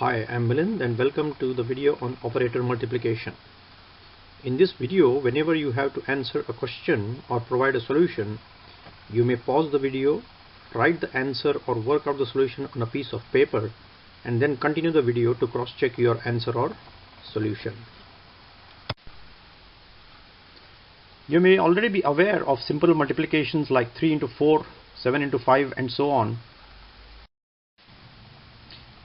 Hi, I'm Milind and welcome to the video on operator multiplication. In this video, whenever you have to answer a question or provide a solution, you may pause the video, write the answer or work out the solution on a piece of paper and then continue the video to cross-check your answer or solution. You may already be aware of simple multiplications like 3 into 4, 7 into 5 and so on.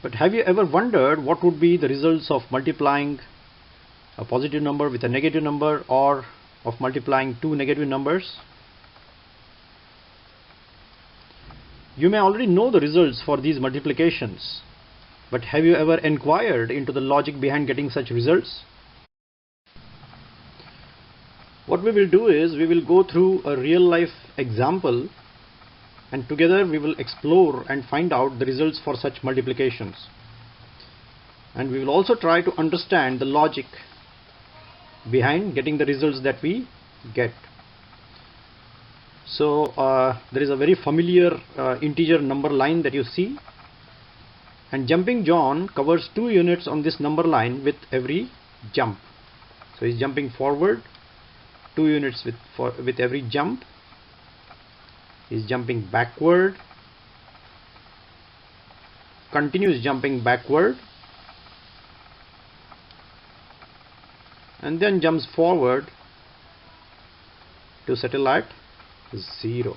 But have you ever wondered what would be the results of multiplying a positive number with a negative number, or of multiplying two negative numbers? You may already know the results for these multiplications, but have you ever inquired into the logic behind getting such results? What we will do is we will go through a real life example and together we will explore and find out the results for such multiplications. And we will also try to understand the logic behind getting the results that we get. So there is a very familiar integer number line that you see, and jumping John covers 2 units on this number line with every jump. So he's jumping forward 2 units with every jump. Is jumping backward, continues jumping backward, and then jumps forward to settle at 0.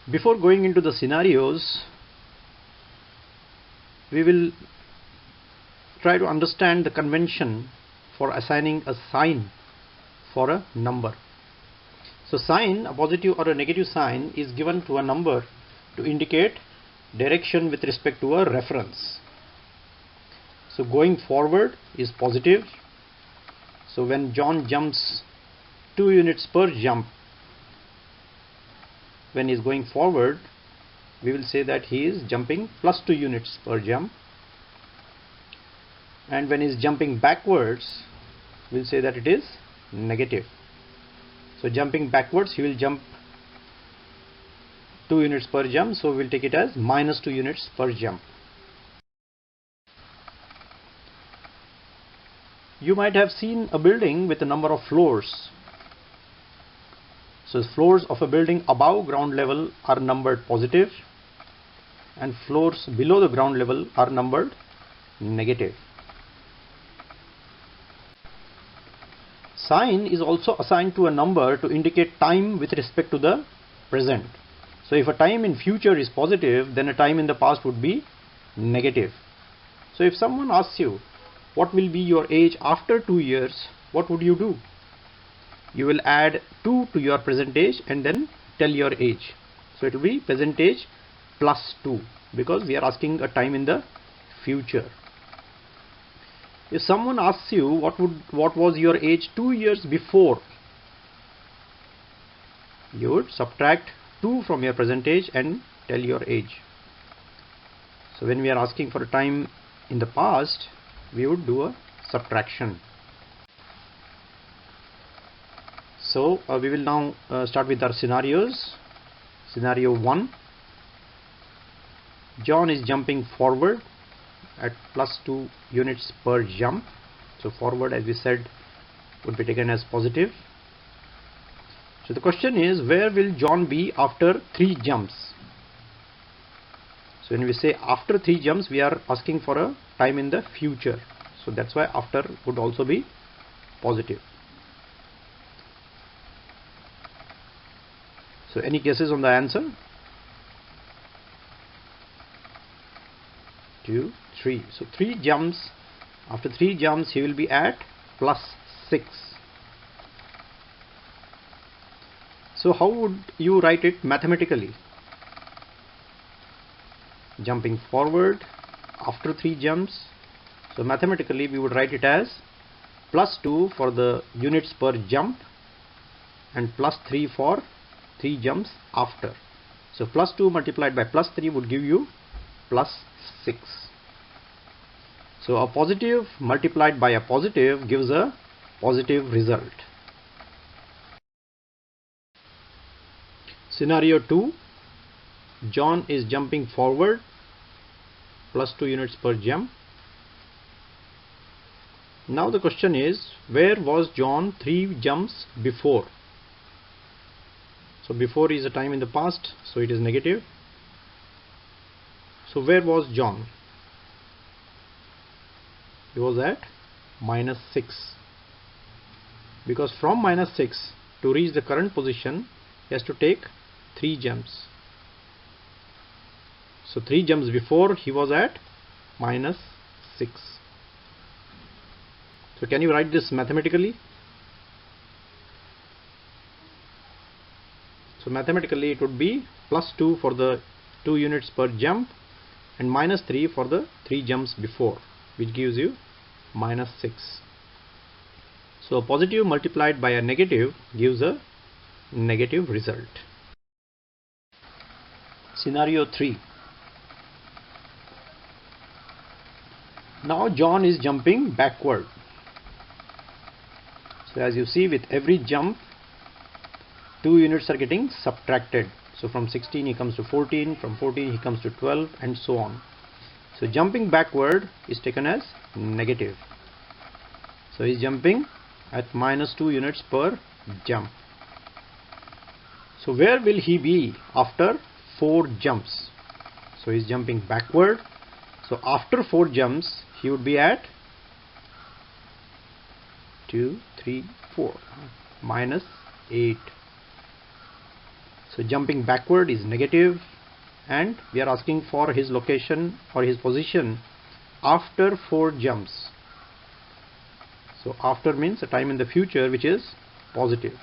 Before going into the scenarios, we will try to understand the convention for assigning a sign for a number. So sign, a positive or a negative sign, is given to a number to indicate direction with respect to a reference. So going forward is positive. So when John jumps 2 units per jump, when he is going forward, we will say that he is jumping plus 2 units per jump. And when he is jumping backwards, we will say that it is negative. So jumping backwards, he will jump 2 units per jump, so we will take it as minus 2 units per jump. You might have seen a building with a number of floors. So floors of a building above ground level are numbered positive and floors below the ground level are numbered negative. Sign is also assigned to a number to indicate time with respect to the present. So if a time in future is positive, then a time in the past would be negative. So if someone asks you what will be your age after 2 years, what would you do? You will add 2 to your present age and then tell your age. So it will be present age plus 2, because we are asking a time in the future. If someone asks you what was your age 2 years before, you would subtract 2 from your present age and tell your age. So when we are asking for a time in the past, we would do a subtraction. So we will now start with our scenarios. Scenario 1. John is jumping forward at plus 2 units per jump. So forward, as we said, would be taken as positive. So the question is, where will John be after 3 jumps? So when we say after 3 jumps, we are asking for a time in the future. So that's why after would also be positive. So any guesses on the answer? 2, 3. So 3 jumps. After 3 jumps, he will be at plus 6. So how would you write it mathematically? Jumping forward after 3 jumps. So mathematically we would write it as plus 2 for the units per jump and plus 3 for 3 jumps after. So plus 2 multiplied by plus 3 would give you plus 6. So a positive multiplied by a positive gives a positive result. Scenario 2. John is jumping forward plus 2 units per jump. Now the question is, where was John 3 jumps before? So before is a time in the past, so it is negative. So where was John? He was at -6, because from -6 to reach the current position he has to take 3 jumps. So 3 jumps before he was at -6. So can you write this mathematically? So mathematically it would be +2 for the 2 units per jump and -3 for the 3 jumps before, which gives you -6. So a positive multiplied by a negative gives a negative result. Scenario 3. Now John is jumping backward. So as you see, with every jump 2 units are getting subtracted. So from 16 he comes to 14, from 14 he comes to 12, and so on. So jumping backward is taken as negative. So he is jumping at -2 units per jump. So where will he be after 4 jumps? So he is jumping backward. So after 4 jumps he would be at 2, 3, 4, -8. So jumping backward is negative, and we are asking for his location or his position after 4 jumps. So after means a time in the future which is positive.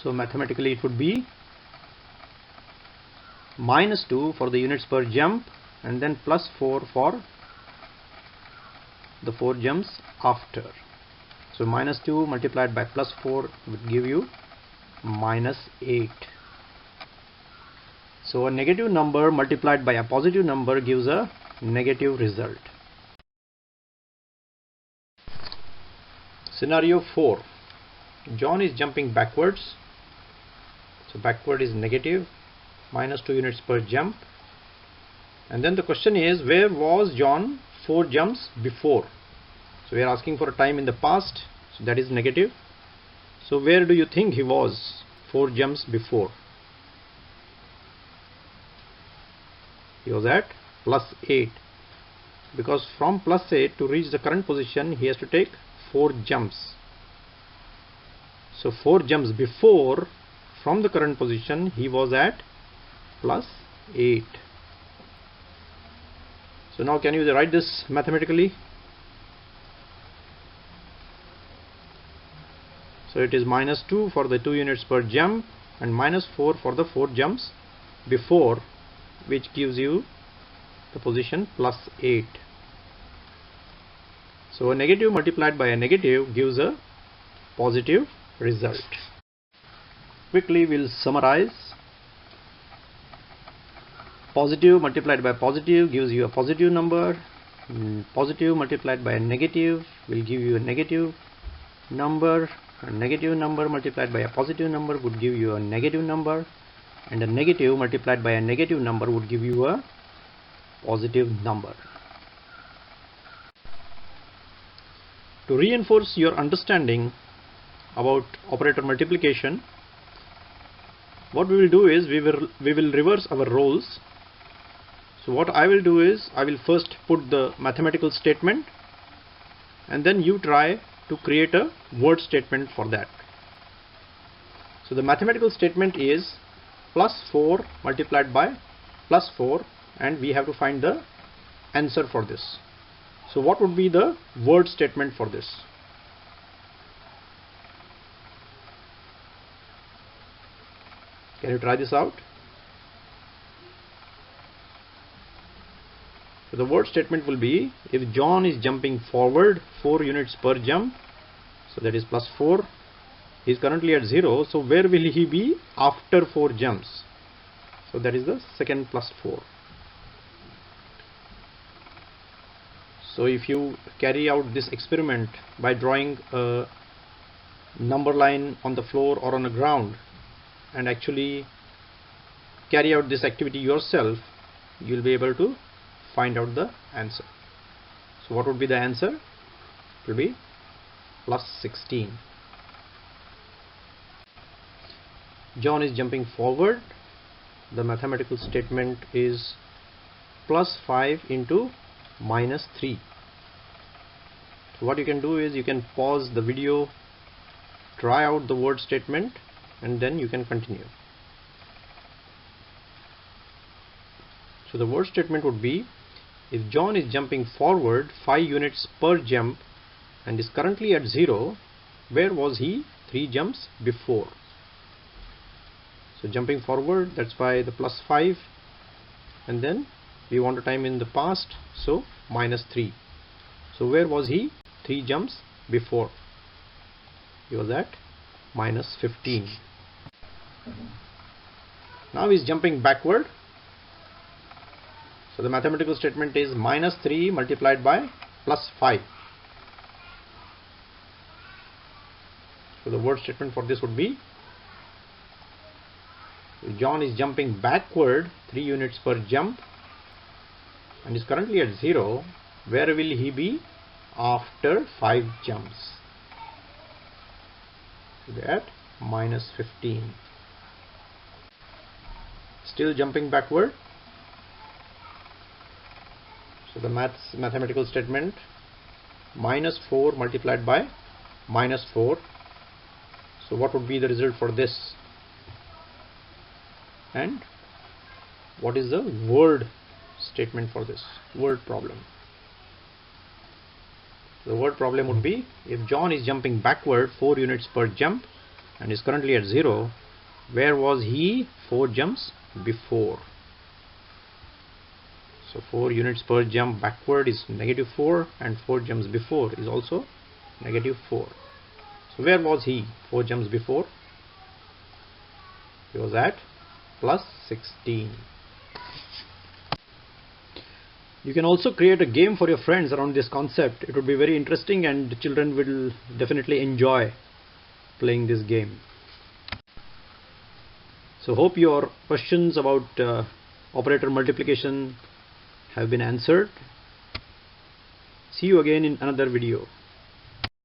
So mathematically it would be -2 for the units per jump and then +4 for the 4 jumps after. So -2 multiplied by +4 would give you -8. So a negative number multiplied by a positive number gives a negative result. Scenario 4. John is jumping backwards. So backward is negative, -2 units per jump. And then the question is, where was John 4 jumps before? So we are asking for a time in the past, so that is negative. So where do you think he was 4 jumps before? He was at +8, because from +8 to reach the current position he has to take 4 jumps. So 4 jumps before, from the current position he was at +8. So now can you write this mathematically? So it is -2 for the 2 units per jump and -4 for the 4 jumps before, which gives you the position +8. So a negative multiplied by a negative gives a positive result. Quickly we'll summarize. Positive multiplied by positive gives you a positive number. Positive multiplied by a negative will give you a negative number. A negative number multiplied by a positive number would give you a negative number, and a negative multiplied by a negative number would give you a positive number. To reinforce your understanding about operator multiplication, what we will do is we will reverse our roles. So what I will do is I will first put the mathematical statement, and then you try to create a word statement for that. So the mathematical statement is +4 multiplied by +4, and we have to find the answer for this. So what would be the word statement for this? Can you try this out? So the word statement will be, if John is jumping forward 4 units per jump, so that is +4, he is currently at 0, so where will he be after 4 jumps? So that is the second +4. So if you carry out this experiment by drawing a number line on the floor or on the ground, and actually carry out this activity yourself, you will be able to find out the answer. So what would be the answer? It will be plus 16. John is jumping forward. The mathematical statement is plus 5 into minus 3. So what you can do is you can pause the video, try out the word statement, and then you can continue. So the word statement would be, if John is jumping forward 5 units per jump and is currently at 0, where was he 3 jumps before? So jumping forward, that's why the plus 5, and then we want a time in the past, so minus 3. So where was he 3 jumps before? He was at minus 15. Now he is jumping backward. So the mathematical statement is minus 3 multiplied by plus 5. So the word statement for this would be, John is jumping backward 3 units per jump and is currently at 0. Where will he be after 5 jumps? So at minus 15. Still jumping backward. So the mathematical statement, minus 4 multiplied by minus 4. So what would be the result for this? And what is the word statement for this? Word problem. The word problem would be, if John is jumping backward 4 units per jump and is currently at 0, where was he 4 jumps before? So 4 units per jump backward is negative 4, and 4 jumps before is also negative 4. So where was he 4 jumps before? He was at plus 16. You can also create a game for your friends around this concept. It would be very interesting and the children will definitely enjoy playing this game. So hope your questions about operator multiplication have been answered. See you again in another video.